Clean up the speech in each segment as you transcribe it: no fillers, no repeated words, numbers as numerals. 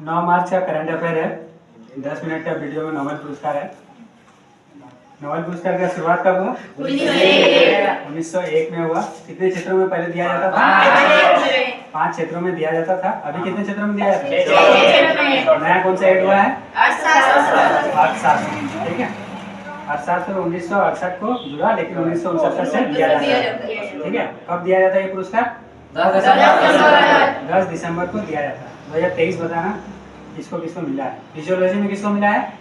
9 मार्च का current affair है। 10 minute का वीडियो में नोबेल पुरस्कार है। नोबेल पुरस्कार का शुरुआत कब हुआ? 1901 में हुआ। कितने क्षेत्रों में पहले दिया जाता था? 5 क्षेत्रों में दिया जाता था। अभी कितने क्षेत्रों में दिया जाता है? नया कौन सा ऐड हुआ है? अर्थशास्त्र। ठीक है, अर्थशास्त्र 1968 को जुड़ा, लेकिन 1969 से दिया जाता है। ठीक है, कब दिया जाता है ये पुरस्कार? 10 दिसंबर को दिया जाता है। 2023 बताना किसको किसको मिला है। फिजियोलॉजी में किसको मिला है?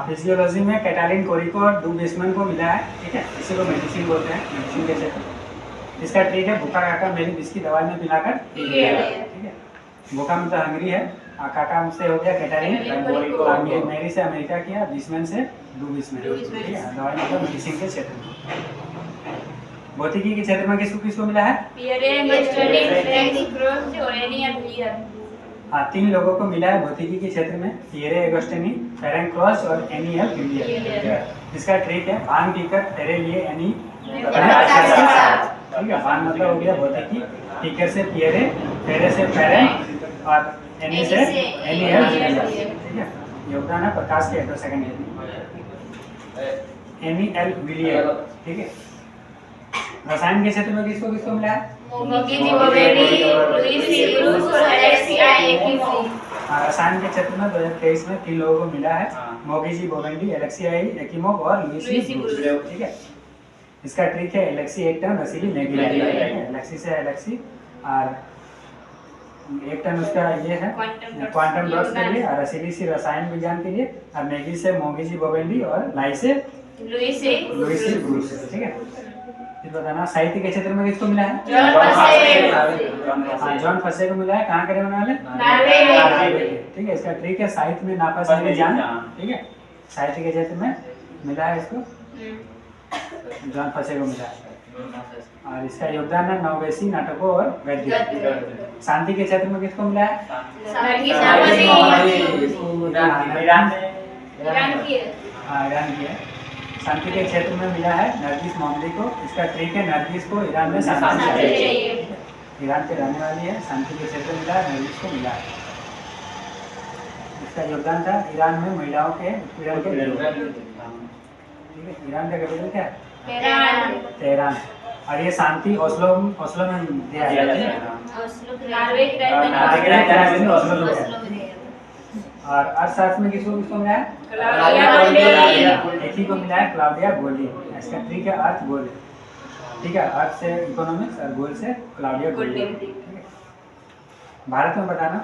फिजियोलॉजी में कैटालिन कोरिको डू बेसमैन को मिला है। ठीक है, इसी को मेडिसिन बोलते हैं, मेडिसिन के क्षेत्र। इसका ट्रिक है भूखा काका मेरी बिस्की दवाई में पिलाकर। ठीक है, भूखा मतलब हंगरी है, काका से हो गया कैटालिन, मेरी से अमेरिका किया, बिस्मैन से डू बेसमैन। ठीक है, दवाई मतलब मेडिसिन के क्षेत्र में। भौतिकी के क्षेत्र में किसको किसको मिला है? हाँ, 3 लोगों को मिला है भौतिकी के क्षेत्र में, पियरे एगोस्टिनी, फेरेंक क्रॉस और एनियल विलियर। इसका ट्रिक है भांग पीकर तेरे लिए एनी। ठीक है, भांग मतलब हो गया भौतिकी, पीकर से पियरे, फेरे से फेरेंक और एनी से एनियल। ठीक है, योगदान है प्रकाश के 8 सेकंड एनियल विलियर। ठीक है, रसायन के क्षेत्र में किसको किसको मिला है? रसायन के क्षेत्र में 2023 में 3 लोगों को मिला है, मोगीजी बोवेंडी, एलेक्सियाई एकिमोव और लुईसी ब्रूस। ठीक है, इसका ट्रिक है एलेक्सी एक टन, रसीली मैगी। एलेक्सी से एलेक्सी और एक टन उसका ये है क्वांटम डॉट्स के लिए, और रसीली से रसायन विज्ञान के लिए, और मैगी से मोगीजी बोवेंडी और लाई से लुईसी ब्रूस। ठीक है, बताना साहित्य के क्षेत्र में किसको मिला है? जॉन फसे को मिला है। कहाँ के रहने वाले? ठीक है, इसका ट्रिक है साहित्य में नापस मेरी जान। ठीक है, साहित्य के क्षेत्र में मिला है इसको, जॉन फसे को मिला है। और इसका योगदान है नववेशी नाटकों और गद्य। शांति के क्षेत्र में किसको मिला है? ईरान की है। शांति के क्षेत्र में मिला है नरगिस मोहम्मदी को। इसका ट्रिक है नरगिस को ईरान में शांति चाहिए। ईरान के रहने वाली है, शांति के क्षेत्र में मिला है, नरगिस को मिला है। इसका योगदान था ईरान में महिलाओं के उत्पीड़न के विरुद्ध। ठीक है, ईरान का कैपिटल क्या है? तेहरान। और ये शांति ओस्लो में दिया है। और अर्थशास्त्र में किसको किसको मिला है? एक ही को मिला है, क्लाउडिया गोल्डी। इसका ट्रिक है अर्थ गोल्ड। ठीक है, अर्थ से इकोनॉमिक्स और गोल्ड से क्लाउडिया गोल्डी। भारत में बताना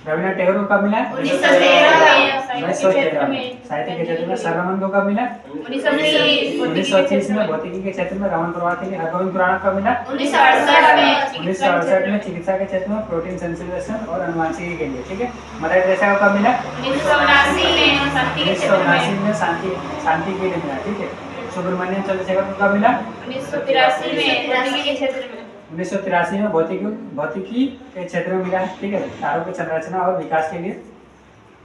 रविन्द्रनाथ टैगोर को कब मिला? 1913 में। साहित्य के क्षेत्र में सररमन को कब मिला? 1930 में। भौतिकी के क्षेत्र में रमन प्रवाह के लिए हरगोविंद खुराना कब मिला? 1968 में। चिकित्सा के क्षेत्र में प्रोटीन सेंसिटाइजेशन और अनुवांशिकी के लिए। ठीक है, मदर टेरेसा को कब मिला? 1979 में। शांति के लिए मिला। ठीक है, सुब्रमण्यम चंद्रशेखर को कब मिला? 1983 में भौतिकी के क्षेत्र में मिला है। ठीक है, तारों की संरचना और विकास के लिए।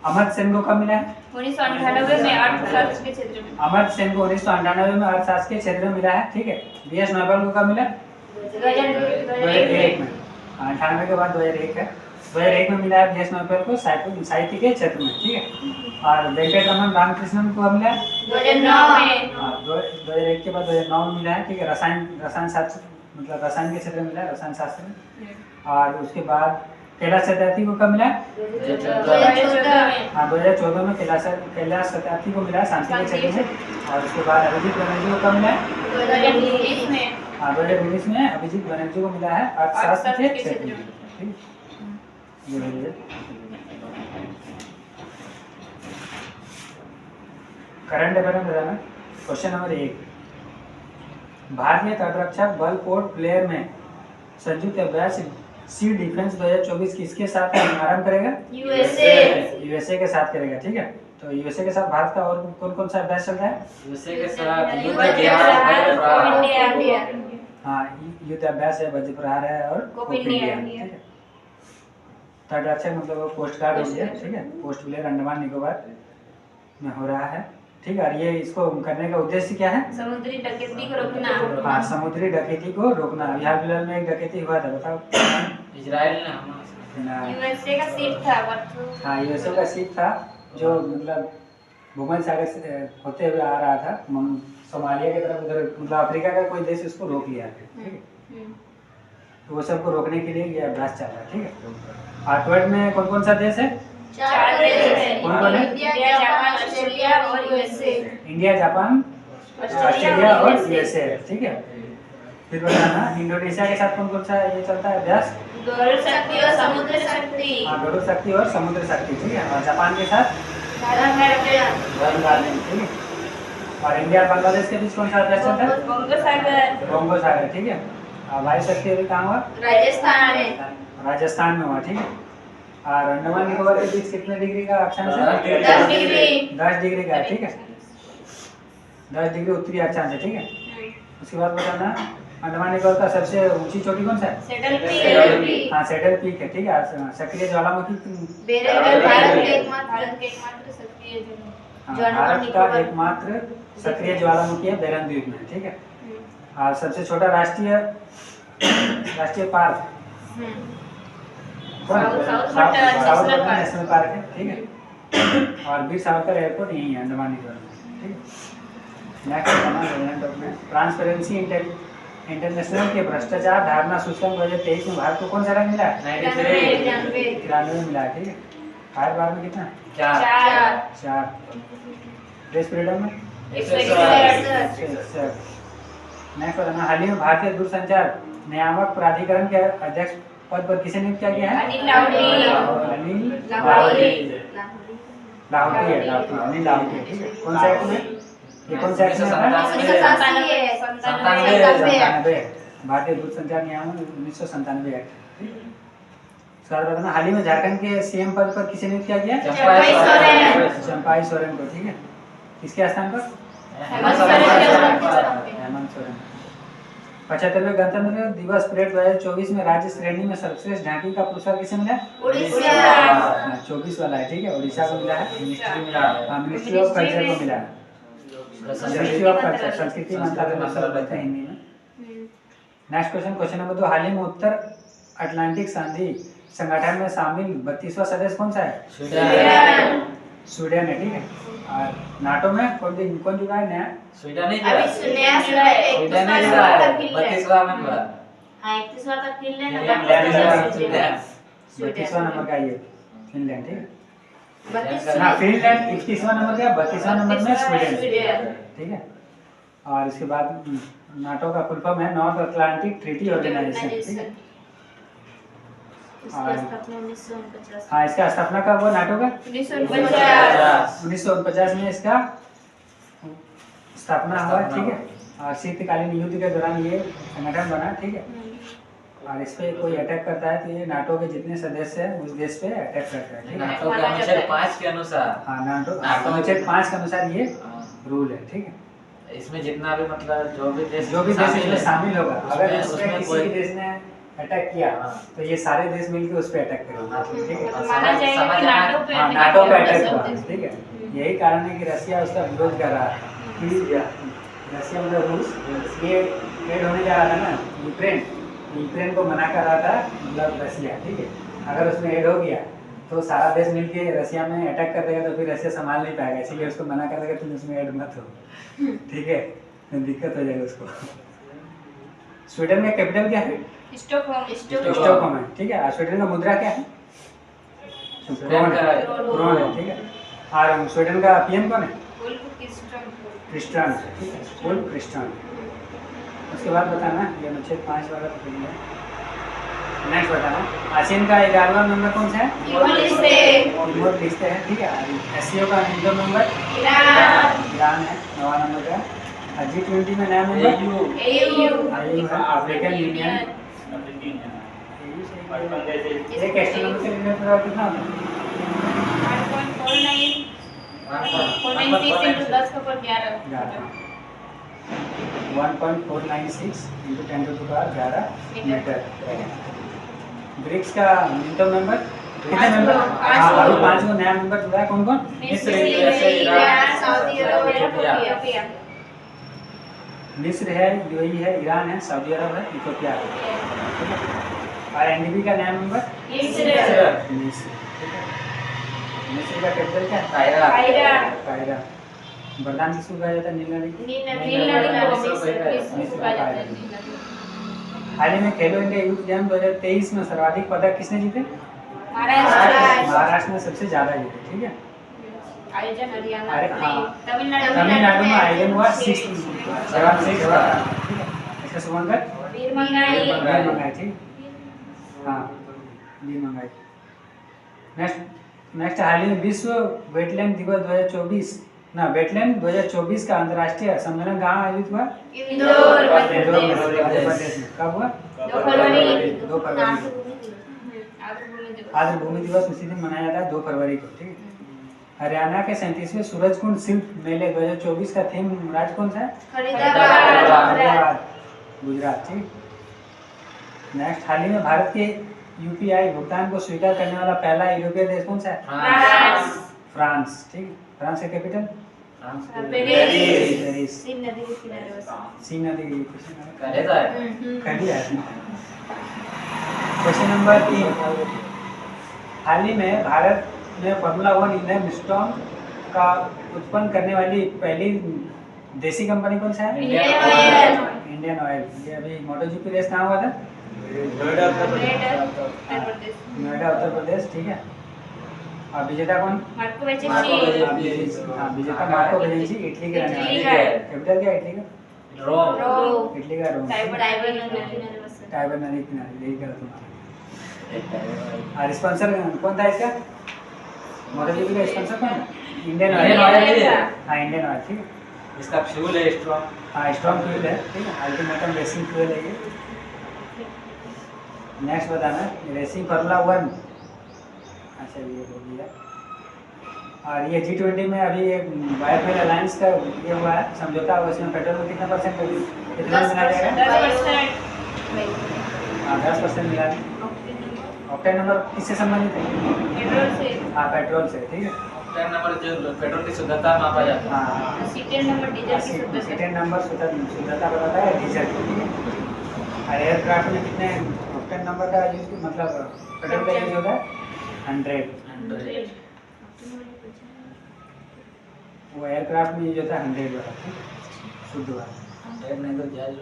अमर्त्य सेन को कब मिला है? 1998 में अर्थशास्त्र के क्षेत्र में। अमर्त्य सेन को 1998 में अर्थशास्त्र के क्षेत्र में मिला है। ठीक है, बीएस नोबेल को कब मिला? 2001 में। 98 के बाद 2001 है। 2001 में मिला है बीएस नोबेल को साहित्य के क्षेत्र में। ठीक है, और वेंकटरमन रामकृष्णन को मिला है 2009 में। 2001 के बाद 2009 में मिला है। ठीक है, रसायन शास्त्र मतलब रसायन के क्षेत्र में मिला है, रसायन शास्त्र में। और उसके बाद कैलाश सत्यार्थी को कब मिला? 2014 में कैलाश सत्यार्थी को मिला शांति के क्षेत्र में। और उसके बाद अभिजीत बनर्जी को कब मिला? 2019 में अभिजीत बनर्जी को मिला है अर्थशास्त्र के क्षेत्र में। करंट अफेयर में बताना क्वेश्चन नंबर 1, भारतीय तटरक्षक बल पोर्ट ब्लेयर में संयुक्त अभ्यास सी डिफेंस 2024 किसके साथ आरंभ करेगा? यूएसए के साथ करेगा। ठीक है, तो यूएसए के साथ भारत का और कौन कौन सा अभ्यास चल रहा है? यूएसए के साथ युद्ध अभ्यास है, वज्र प्रहार है और इंडिया। तटरक्षक मतलब कोस्ट गार्ड हो गया। ठीक है, पोस्ट ब्लेयर अंडमान निकोबार में हो रहा है। ठीक है, और ये इसको करने का उद्देश्य क्या है? समुद्री डकैती को रोकना। समुद्री डकैती को रोकना। हाल फिलहाल में एक डकैती हुआ था, बताओ। इजराइल ने हमारा यूएसए का सीट था हाँ यूएसए का सीट था जो मतलब भूमध्य सागर से होते हुए आ रहा था सोमालिया की तरफ, उधर मतलब अफ्रीका का कोई देश उसको रोक लिया था, ठीक है। तो वो सबको रोकने के लिए ये अभ्यास चल रहा है, ठीक है। आर्कवेट में कौन कौन सा देश है? 4 देश है, कौन कौन है? इंडिया, जापान, ऑस्ट्रेलिया और यूएसए। इंडिया, जापान, ऑस्ट्रेलिया और यूएसए, ठीक है। फिर बताना इंडोनेशिया के साथ कौन कौन सा ये चलता है अभ्यास? गरुड़ शक्ति और समुद्र शक्ति। हाँ गरुड़ शक्ति और समुद्र शक्ति, ठीक है। और जापान के साथ धर्म गार्डन, ठीक है। और इंडिया और बांग्लादेश के बीच कौन सा अभ्यास चलता है? बंगो सागर। बंगो सागर, ठीक है। और वायु शक्ति अभी कहाँ हुआ? राजस्थान में। राजस्थान में हुआ, ठीक है। और अंडमान निकोबार के बीच कितने डिग्री का अक्षांश है? 10 डिग्री। 10 डिग्री का, ठीक है। 10 डिग्री उत्तरी अक्षांश है, ठीक है। उसके बाद बताना अंडमान निकोबार का सबसे ऊंची चोटी कौन सा है? Settle peak. हाँ सेटल पीक है, ठीक है। सक्रिय ज्वालामुखी बेरंगल भारत के एकमात्र सक्रिय जो भारत का एकमात्र सक्रिय ज्वालामुखी है बेरंग द्वीप में, ठीक है। और सबसे छोटा राष्ट्रीय पार्क साउथ नेशनल पार्क है, ठीक है। और वीर सावरकर एयरपोर्ट यही है अंडमान निकोबार में, ठीक है। नेक्स्ट ट्रांसपेरेंसी इंटरनेशनल के भ्रष्टाचार धारणा सूचकांक 2023 में भारत को कौन सा रैंक मिला है? 93 मिला है, ठीक है। फायर बार में कितना? 4। प्रेस फ्रीडम में 161। नेक्स्ट बताना हाल ही में भारतीय दूरसंचार नियामक प्राधिकरण के अध्यक्ष पद पर किसे नियुक्त किया गया है? अनिल लाहोटी। अनिल लाहोटी, ठीक है। कौन सा एक्ट में? ये कौन सा एक्ट में है? 97। भारतीय दूरसंचार नियामक 1997 एक्ट, ठीक है। सर बताना हाल ही में झारखंड के सीएम पद पर किसे नियुक्त किया गया? चंपाई सोरेन को, ठीक है। किसके स्थान पर? हेमंत सोरेन। 75वें गणतंत्र दिवस परेड 2024 में राज्य श्रेणी में सर्वश्रेष्ठ झांकी का पुरस्कार किसे मिला? उड़ीसा। 24 वाला है, ठीक है। उड़ीसा को मिला है। मिनिस्ट्री ऑफ कल्चर को मिला है। मिनिस्ट्री ऑफ कल्चर, संस्कृति मंत्रालय में सब रहते हैं हिंदी में। नेक्स्ट क्वेश्चन नंबर 2 हाल ही में उत्तर अटलांटिक संधि संगठन में शामिल 32वां सदस्य कौन सा है? स्वीडन है, ठीक है। और नाटो में कौन जुड़ा है नया? स्वीडन ही अभी नया जुड़ा है 32वां नंबर। हाँ 31वां तक फिनलैंड। 32वां नंबर का ये फिनलैंड, ठीक है। 32 हाँ फिनलैंड 31वां नंबर का, 32वां नंबर में स्वीडन, ठीक है। और इसके बाद नाटो का फुल फॉर्म है नॉर्थ अटलांटिक ट्रीटी ऑर्गेनाइजेशन, ठीक है। हाँ इसका स्थापना कब हुआ नाटो का? 1949 में इसका स्थापना हुआ, ठीक है। और शीतकालीन युद्ध के दौरान ये संगठन बना, ठीक है। और इस पे कोई अटैक करता है तो ये नाटो के जितने सदस्य हैं उस देश पे अटैक करता है, ठीक है। नाटो के अनुच्छेद 5 के अनुसार। हाँ नाटो अनुच्छेद 5 के अनुसार ये रूल है, ठीक है। इसमें जितना भी मतलब जो भी देश इसमें शामिल होगा, अगर उसमें कोई किसी देश ने अटैक किया तो ये सारे देश मिलकर उस पे अटैक करेंगे, ठीक है। माना जाएगा कि नाटो पे अटैक हुआ, ठीक है। यही कारण है कि रशिया उसका विरोध कर रहा है कि रशिया मतलब रूस ये एड होने जा रहा था ना यूक्रेन को मना कर रहा था मतलब रशिया, ठीक है। अगर उसमें एड हो गया तो सारा देश मिलके रशिया में अटैक कर देगा तो फिर रशिया संभाल नहीं पाएगा, इसीलिए उसको मना कर देगा तुम उसमें ऐड मत हो, ठीक है। दिक्कत हो जाएगी उसको। स्वीडन का कैपिटल क्या है? स्टॉकहोम है, ठीक है। स्वीडन का मुद्रा क्या है? क्रोन है, ठीक है। और स्वीडन का पीएम कौन है? क्रिस्टियन, ठीक है। Ulf Christian. उसके बाद बताना ये अनुच्छेद 5 वाला तो है। नेक्स्ट बताना आसियान का 11वां मेंबर कौन सा है? तिमोर लिस्ते है, ठीक है। एससीओ का न्यूनतम मेंबर ईरान है 9वां नंबर का। G20 में नया मेंबर AU है, अफ्रीकन यूनियन। एक एस्ट्रोनॉमी के लिए प्रभाव कितना होता है? 1.496 into 10⁻11 मीटर। ब्रिक्स का न्यूनतम मेंबर कितने मेंबर? हाँ अभी 5 को नया मेंबर जुड़ा है, कौन कौन? मिस्र है, यूएई है, ईरान है, सऊदी अरब है, इथियोपिया है। और एनडीपी का नया मेंबर मिस्र, ठीक है। मिस्र का कैपिटल क्या है? कायरा। वरदान किसको कहा जाता है? नील नदी हाल ही में खेलो इंडिया यूथ गेम 2023 में सर्वाधिक पदक किसने जीते? महाराष्ट्र ने सबसे ज्यादा जीते, ठीक है। आयोजन हरियाणा अरे हाँ, तमिलनाडु में आयोजन हुआ 6 जवाब से जवाब, ठीक है। इसका शुभंकर वीर मंगाई वीर मंगाई, ठीक। हाँ, वीर मंगाई। नेक्स्ट हाल ही में विश्व वेटलैंड दिवस 2024 वेटलैंड 2024 का अंतर्राष्ट्रीय सम्मेलन कहाँ आयोजित हुआ? इंदौर मध्य मध्य प्रदेश में। कब हुआ? 2 फरवरी 2 फरवरी। आर्द्र भूमि दिवस उसी दिन मनाया जाता है 2 फरवरी को, ठीक है। हरियाणा के 37वें सूरजकुंड शिल्प मेले 2024 का थीम राज्य कौन सा है? फरीदाबाद गुजरात, ठीक। नेक्स्ट हाल ही में भारत के यूपीआई भुगतान को स्वीकार करने वाला पहला यूरोपीय देश कौन सा है? फ्रांस, ठीक। फ्रांस का कैपिटल? पेरिस। सीन नदी के किनारे बसा सी नदी करेगा क्वेश्चन नंबर 3, हाल ही में भारत में फार्मूला 1 ईंधन स्टॉर्म का उत्पन्न करने वाली पहली देसी कंपनी कौन सा है? Indian oil. ये अभी मोटोजीपी रेस कहाँ हुआ था? नोएडा उत्तर प्रदेश, ठीक है। और विजेता कौन? मार्को वेचेंसी विजेता मार्को वेचेंसी इटली के रहने वाले। कैपिटल क्या है इटली का? रोम। इटली का रोम। टाइबर नदी के किनारे बसा टाइबर नदी किनारे, यही कहा तुमने। और स्पॉन्सर कौन था इसका? मोटोजीपी का स्पॉन्सर कौन है? Indian oil. हाँ, इंडियन ऑयल, ठीक है। इसका फ्यूल है स्ट्रॉन्ग। हाँ, स्ट्रॉन्ग फ्यूल है, ठीक है। अल्टीमेटम रेसिंग फ्यूल है ये। नेक्स्ट बताना रेसिंग फार्मूला 1। अच्छा, ये हो गया। और ये G20 में अभी एक बायोफ्यूल अलायंस का ये हुआ है समझौता हुआ, उसमें पेट्रोल में कितना परसेंट कितना मिला जाएगा? 10% मिला। ऑक्टेन नंबर किससे संबंधित है? पेट्रोल से हाँ, पेट्रोल से, ठीक है। ऑक्टेन नंबर जो पेट्रोल की शुद्धता मापा जाता है। हाँ, सीटेन नंबर डीजल की शुद्धता सेकेंड नंबर शुद्धता बताता है डीजल, ठीक है। और एयरक्राफ्ट में कितने ऑक्टेन नंबर का यूज मतलब पेट्रोल का यूज होता है? 100। वो एयरक्राफ्ट में यूज होता है 100 वाला, ठीक, शुद्ध वाला। नहीं तो जहाज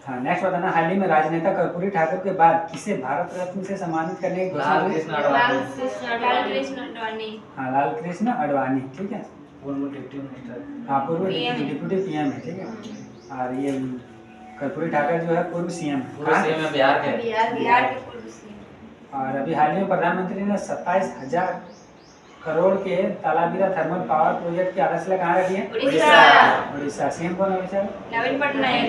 हाँ, नेक्स्ट बताना हाल ही में राजनेता कर्पूरी ठाकुर के बाद किसे भारत रत्न से सम्मानित करने की घोषणा लाल हुई? कृष्ण अडवाणी। हाँ, लाल कृष्ण अडवाणी, ठीक है। पूर्व डिप्टी मिनिस्टर। हाँ, पूर्व PM है। डिप्टी पीएम है, ठीक है। और ये कर्पूरी ठाकुर जो है पूर्व सीएम है। पूर्व सीएम है बिहार के। बिहार के पूर्व सीएम। और अभी हाल ही में प्रधानमंत्री ने 27,000 करोड़ के तालाबीरा थर्मल पावर प्रोजेक्ट की आधारशिला कहाँ रखी है? उड़ीसा। सीएम कौन है उड़ीसा? नवीन पटनायक।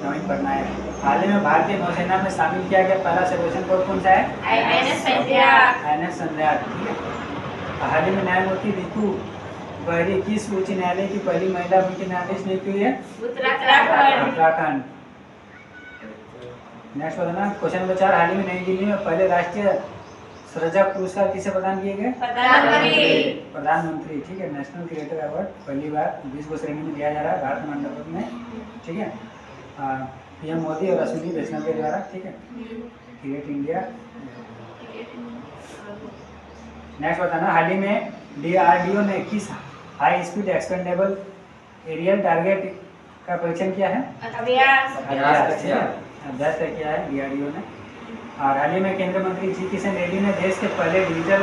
नवीन पटनायक। हाल ही में भारतीय नौसेना में शामिल किया गया पहला सर्वेक्षण कोड कौन सा है? INS संध्या। INS संध्या, ठीक है। हाल ही में न्यायमूर्ति रितु बहरी किस उच्च न्यायालय की पहली महिला मुख्य न्यायाधीश नियुक्त हुई है? उत्तराखंड। नेक्स्ट बताना क्वेश्चन नंबर 4, हाल ही में नई दिल्ली में पहले राष्ट्रीय सृजक पुरस्कार किसे प्रदान किए गए? प्रधानमंत्री, ठीक है। नेशनल क्रिएटर अवार्ड पहली बार 20 गो श्रेणी में दिया जा रहा है भारत मंडपम में, ठीक है। पीएम मोदी और अश्विनी वैष्णव के द्वारा, ठीक है। Create India. नेक्स्ट बताना हाल ही में DRDO ने किस high speed expendable aerial target का परीक्षण किया है? अभ्यास। अभ्यास किया है DRDO ने। और हाल ही में केंद्रीय मंत्री जी किशन रेड्डी ने देश के पहले डिजिटल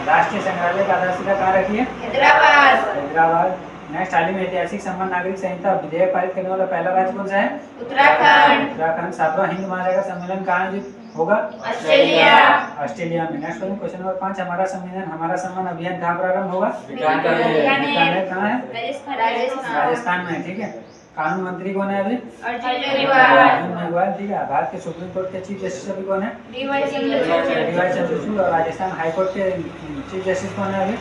राष्ट्रीय संग्रहालय का आधारशिला कहाँ रखी है? हैदराबाद। नेक्स्ट हाल ही में ऐतिहासिक सम्मान नागरिक संहिता विधेयक पारित करने वाला पहला राज्य कौन सा है? उत्तराखंड। 7वां हिंद महासागर सम्मेलन कहाँ आयोजित होगा? ऑस्ट्रेलिया में। नेक्स्ट क्वेश्चन नंबर 5, हमारा संविधान हमारा सम्मान अभियान कहाँ प्रारंभ होगा? बीकानेर। कहाँ है? राजस्थान में, ठीक है। कानून मंत्री कौन है अभी? अर्जुन मेघवाल, ठीक है। भारत के सुप्रीम कोर्ट के चीफ जस्टिस अभी कौन है? DY चंद्रचूड़। और राजस्थान हाई कोर्ट के चीफ जस्टिस कौन है अभी?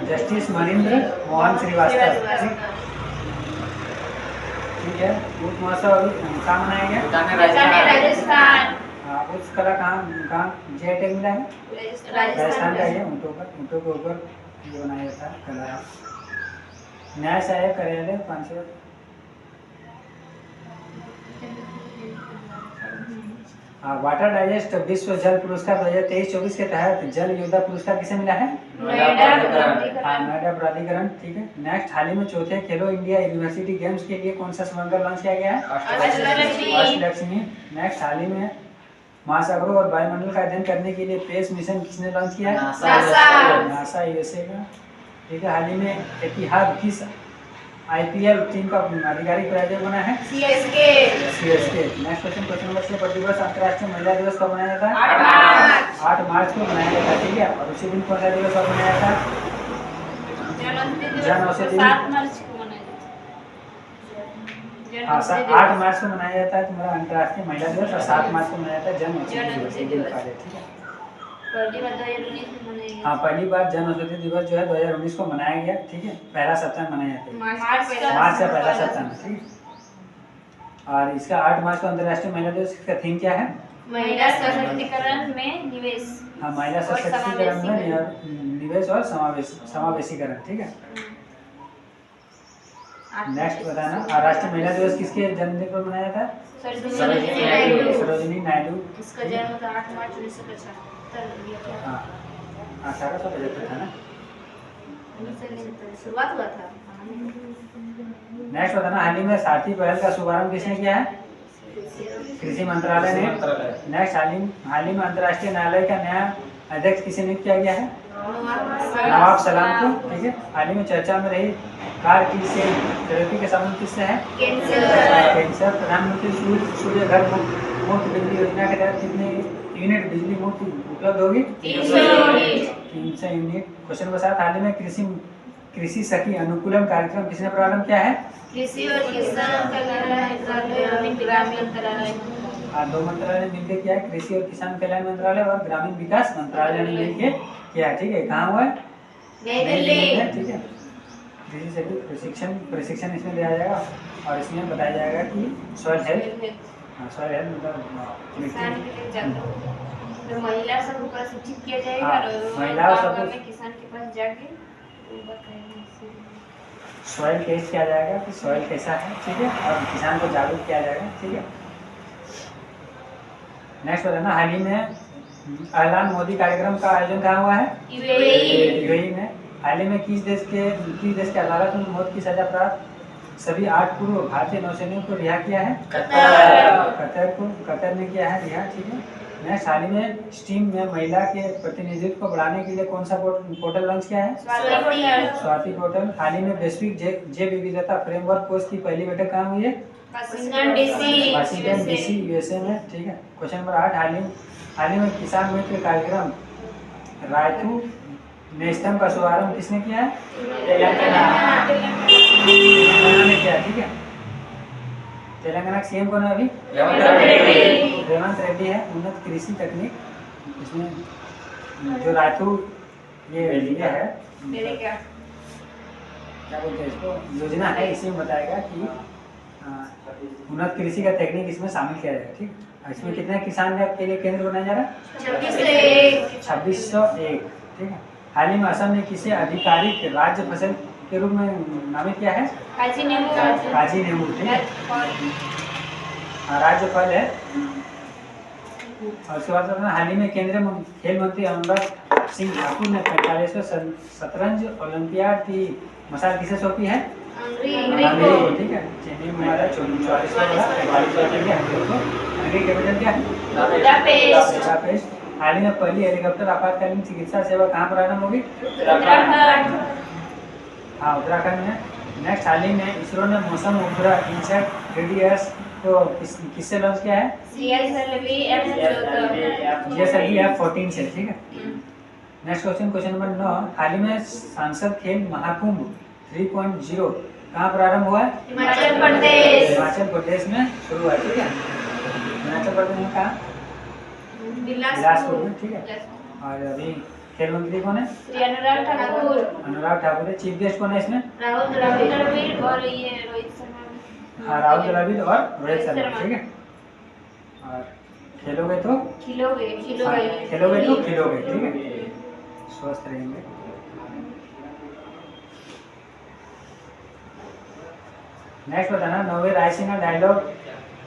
जस्टिस मनिंद्र मोहन श्रीवास्तव, ठीक है। ऊट महोत्सव अभी कहाँ मनाया गया? राजस्थान। उस कला कहाँ GI टैग मिला है? राजस्थान का। ये ऊँटों के ऊपर ये बनाया जाता है कला। न्याय सहायक कार्यालय 500 वाटर डाइजेस्ट विश्व जल पुरस्कार 2023-24 के तहत जल योद्धा पुरस्कार किसे मिला है? नोएडा प्राधिकरण। नोएडा प्राधिकरण, ठीक है। नेक्स्ट, हाल ही में चौथे खेलो इंडिया यूनिवर्सिटी गेम्स के लिए कौन सा समग्र लॉन्च किया गया है? अष्टलक्ष्मी। नेक्स्ट, हाल ही में महासागरों और वायुमंडल का अध्ययन करने के लिए स्पेस मिशन किसने लॉन्च किया है? नासा यूएसए का, ठीक है। हाल ही में इतिहाद किस आईपीएल टीम का आधिकारिक प्रायोजक बना है? सीएसके। नेक्स्ट क्वेश्चन नंबर 6, प्रतिवर्ष अंतर्राष्ट्रीय महिला दिवस कब मनाया जाता है? 8 मार्च। 8 मार्च को मनाया जाता है, ठीक है। और उसी दिन कौन सा दिवस और मनाया जाता है? जन औषधि 7 मार्च को मनाया हाँ, जाता है। 8 मार्च को मनाया जाता है तुम्हारा अंतर्राष्ट्रीय महिला दिवस, और 7 मार्च को मनाया जाता है जन औषधि दिवस, एक दिन पहले, ठीक है। पहली बार 2019 में मनाया हाँ, पहली बार जन औषधि दिवस जो है 2019 को मनाया गया, ठीक है। पहला सप्ताह मनाया जाता है, मार्च का पहला सप्ताह में, ठीक है। और इसका 8 मार्च को अंतर्राष्ट्रीय महिला दिवस का थीम क्या है? महिला सशक्तिकरण में निवेश। हाँ, महिला सशक्तिकरण में निवेश और समावेशीकरण, ठीक है। नेक्स्ट बताना, राष्ट्रीय महिला दिवस किसके जन्मदिन पर मनाया जाता है? सरोजिनी नायडू। इसका जन्म था 8 मार्च 1975। हाँ, 1875 था ना। शुरुआत हुआ था। नेक्स्ट बताना, हाल ही में सारथी पहल का शुभारंभ किसने किया है? कृषि मंत्रालय ने। नेक्स्ट, हाल ही में अंतर्राष्ट्रीय न्यायालय का नया अध्यक्ष किसे नियुक्त किया गया है? नवाब सलाम को, ठीक है। हाल ही में चर्चा में रही कार की से थेरेपी के संबंध किससे है? कैंसर। प्रधानमंत्री सूर्य घर मुफ्त बिजली योजना के तहत कितने यूनिट बिजली मुफ्त उपलब्ध होगी? 300 यूनिट। क्वेश्चन नंबर 7, हाल ही में कृषि सखी अनुकूलन कार्यक्रम किसने प्रारंभ किया है? कृषि और किसान कल्याण मंत्रालय, ग्रामीण मंत्रालय। दो मंत्रालय मिलकर किया है, कृषि और किसान कल्याण मंत्रालय और ग्रामीण विकास मंत्रालय ने मिलकर किया है, ठीक है। कहाँ हुआ है? नई दिल्ली में, ठीक है। कृषि सखी प्रशिक्षण इसमें दिया जाएगा, और इसमें बताया जाएगा कि सॉइल हेल्थ मतलब किसान के लिए जागरूक, तो महिला सबको प्रशिक्षित किया जाएगा। हाँ, और महिलाओं गाँव सबको- में किसान के पास जाके वो बताएंगे। सॉइल टेस्ट किया जाएगा कि सॉइल कैसा है, ठीक है। और किसान को जागरूक किया जाएगा, ठीक है। नेक्स्ट बताना, हाल ही में ऐलान मोदी कार्यक्रम का आयोजन कहाँ हुआ है? यूएई में। हाल ही में किस देश के अदालत में मौत की सजा प्राप्त सभी 8 पूर्व भारतीय नौसैनिकों को रिहा किया है? कतर ने किया है रिहा, ठीक है। नेक्स्ट, हाल ही में स्टीम में महिला के प्रतिनिधित्व को बढ़ाने के लिए कौन सा पोर्टल लॉन्च किया है? स्वाति पोर्टल। हाल ही में वैश्विक जैव विविधता फ्रेमवर्क कोर्स की पहली बैठक कहाँ हुई है? वाशिंगटन डीसी यूएसए में, ठीक है। क्वेश्चन नंबर 8, हाल ही में किसान मित्र कार्यक्रम रायतू नेस्टम का शुभारंभ किसने किया है? तेलंगाना ने किया, ठीक है। तेलंगाना का सीएम कौन है अभी? रेवंत रेड्डी है। उन्नत कृषि तकनीक इसमें जो रायतू ये लिया है, क्या बोलते हैं इसको, योजना है, इसी में बताएगा कि उन्नत कृषि का तकनीक इसमें शामिल किया जाएगा, ठीक। इसमें कितने किसान के लिए केंद्र बनाया जा रहा है? 2601, ठीक है। हाल ही में असम ने किसे आधिकारिक राज्य फसल के रूप में नामित किया है? काजी नींबू, ठीक है। राज्य फल है। और उसके बाद हाल ही में केंद्रीय खेल मंत्री अनुराग सिंह ठाकुर ने 45वें शतरंज ओलंपियाड की मशाल किसे सौंपी है? हंगरी को, ठीक है। चेन्नई में हमारा 44वां हंगरी कैपिटल क्या है? बुडापेस्ट। हाल ही में पहली हेलीकॉप्टर आपातकालीन चिकित्सा सेवा कहाँ प्रारंभ होगी? हाँ, उत्तराखंड में। नेक्स्ट, हाल ही में इसरो ने मौसम उपग्रह इनसैट 3DS को किससे लॉन्च किया है? GSLV F14 से, ठीक है। नेक्स्ट क्वेश्चन नंबर 9, हाल ही में सांसद खेल महाकुंभ 3.0 कहाँ प्रारंभ हुआ है? हिमाचल प्रदेश में शुरू हुआ, ठीक है। हिमाचल प्रदेश में कहाँ? बिलासपुर में, ठीक है। और अभी खेल मंत्री कौन है? अनुराग ठाकुर है। चीफ गेस्ट कौन है इसमें? राहुल द्रविड़ और ये रोहित शर्मा। हाँ, राहुल द्रविड़ और रोहित शर्मा, ठीक है। और खेलोगे तो खिलोगे, ठीक है। स्वस्थ रहेंगे। नेक्स्ट बताना, नोवे रायसीना डायलॉग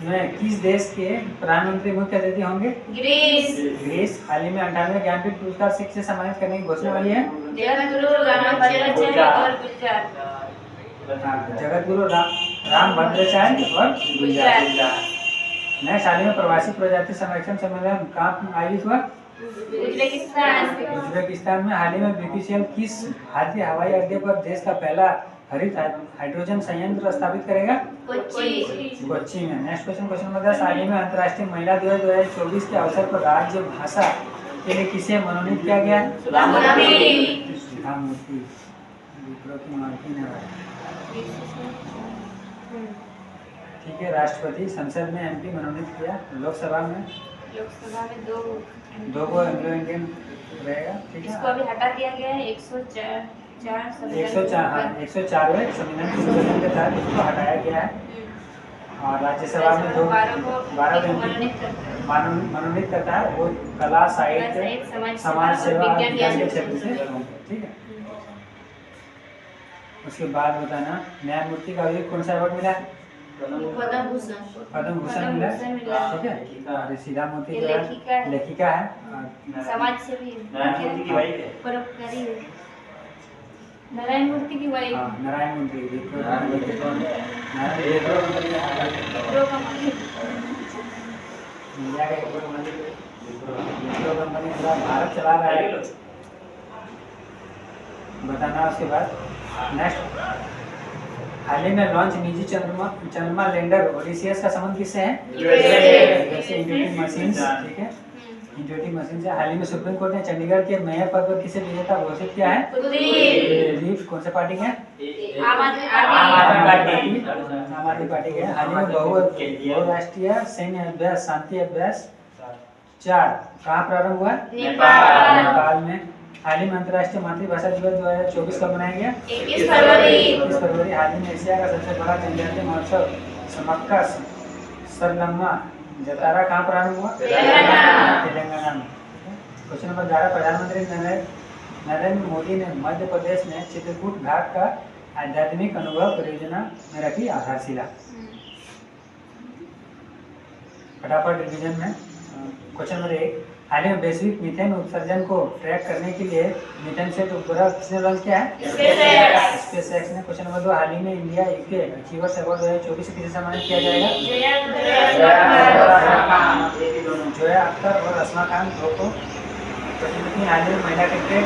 में किस देश के प्रधानमंत्री मुख्य अतिथि होंगे? ग्रीस। ग्रीस। हाल ही में 98वें ज्ञानपीठ पुरस्कार से सम्मानित करने की घोषणा हुई है? जगतगुरु रामाचार्य और गुलजार। जगतगुरु रामभद्राचार्य और गुलजार। नेक्स्ट, हाल ही में प्रवासी प्रजाति संरक्षण सम्मेलन कहाँ आयोजित हुआ? उज्बेकिस्तान में। हाल ही में बीपीसीएल किस भारतीय हवाई अड्डे पर देश का पहला हरित हाइड्रोजन संयंत्र स्थापित करेगा? कोच्चि में। नेक्स्ट क्वेश्चन नंबर 10, हाल ही में अंतर्राष्ट्रीय महिला दिवस 2024 के अवसर पर राज्य भाषा के लिए किसे मनोनीत किया गया? सुधा मूर्ति। विप्रो की मालकिन है। ठीक है, राष्ट्रपति संसद में एमपी मनोनीत किया। लोकसभा में दो को एंग्लो इंडियन रहेगा। ठीक है, इसको अभी हटा दिया गया है। 104 104वें संविधान संशोधन के तहत इसको हटाया गया है। और राज्यसभा में 12 मनोनीत करता है। वो कला, साहित्य, समाज सेवा, विज्ञान के क्षेत्र से। ठीक है, उसके बाद बताना न्यायमूर्ति का अभी कौन सा अवार्ड मिला? पद्म भूषण मिला। ठीक है, और सीधा मूर्ति लेखिका है, समाज सेवी, परोपकारी है। नारायण मूर्ति की वाइफ। नारायण मूर्ति। इंडिया का विप्रो कंपनी पूरा भारत चला रहा है। बताना उसके बाद। नेक्स्ट, हाल ही में लॉन्च निजी चंद्रमा लैंडर ओडिसियस का संबंध किससे है? Intuitive machines. ठीक है, इंट्यूटिव मशीन से। हाल ही में सुप्रीम कोर्ट ने चंडीगढ़ के मेयर पद पर किसे विजेता घोषित किया है? कुलदीप। कौन से पार्टी के? आम आदमी पार्टी के। हाल ही में बहुराष्ट्रीय सैन्य अभ्यास शांति अभ्यास 4 कहाँ प्रारंभ हुआ? नेपाल में। हाल ही में अंतर्राष्ट्रीय मातृभाषा दिवस 2024 कब मनाया गया? 21 फरवरी। हाल ही में एशिया का सबसे बड़ा जनजातीय महोत्सव समक्का सरलम्मा जतारा कहाँ प्रारंभ हुआ? तेलंगाना में। क्वेश्चन नंबर 11, प्रधानमंत्री नरेंद्र मोदी ने मध्य प्रदेश में चित्रकूट घाट का आध्यात्मिक अनुभव परियोजना में रखी आधारशिला। फटाफट रिवीजन में। क्वेश्चन नंबर 1, हाल ही में वैश्विक मीथेन उत्सर्जन को ट्रैक करने के लिए मीथेन सेट उपग्रह किसने लॉन्च किया है? स्पेसएक्स ने। क्वेश्चन नंबर 2, हाल ही में इंडिया यूके अचीवर्स अवार्ड 2024 से किसे सम्मानित किया जाएगा? जोया अख्तर और अस्मा खान दो को। क्वेश्चन नंबर 3, हाल ही में महिला क्रिकेट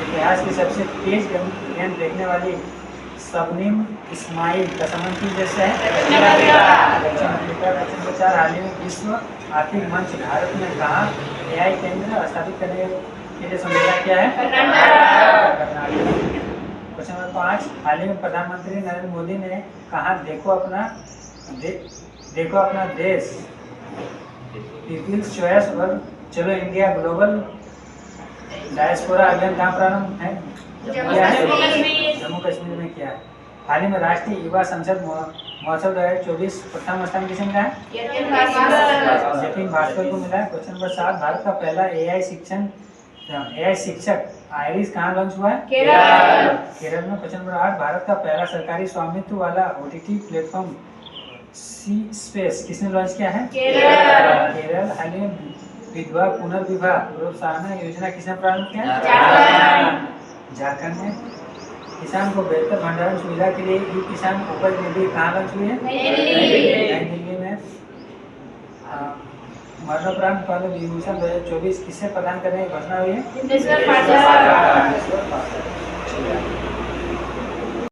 इतिहास की सबसे तेज गेंद फेंकने वाली सबनीम इस्माइल का संबंध किस देश से है? दक्षिण अफ्रीका। क्वेश्चन नंबर 4, हाल ही में विश्व आर्थिक मंच भारत में कहाँ AI केंद्र स्थापित करने के लिए समझौता किया है? कर्नाटक। क्वेश्चन नंबर 5, हाल ही में प्रधानमंत्री नरेंद्र मोदी ने कहा देखो अपना देश पीपल्स चॉइस और चलो इंडिया ग्लोबल डायस्पोरा अभियान कहाँ प्रारंभ है? जम्मू कश्मीर में किया है। हाल ही में राष्ट्रीय युवा संसद महोत्सव 2024 प्रथम स्थान किसे मिला है? जतिन भास्कर को मिला है। क्वेश्चन नंबर 7, भारत का पहला AI शिक्षक आयरिस कहाँ लॉन्च हुआ है? केरल में। क्वेश्चन नंबर 8, भारत का पहला सरकारी स्वामित्व वाला OTT प्लेटफॉर्म सी स्पेस किसने लॉन्च किया है? केरल। हाल ही में विधवा पुनर्विवाह प्रोत्साहन योजना किसने प्रारंभ किया? झारखंड में। किसान को बेहतर भंडारण सुविधा के लिए ई किसान उपज निधि कहाँ लॉन्च हुई है? नई दिल्ली में। मरणोपरांत पद्म विभूषण 2024 किसे प्रदान करने की घोषणा हुई है?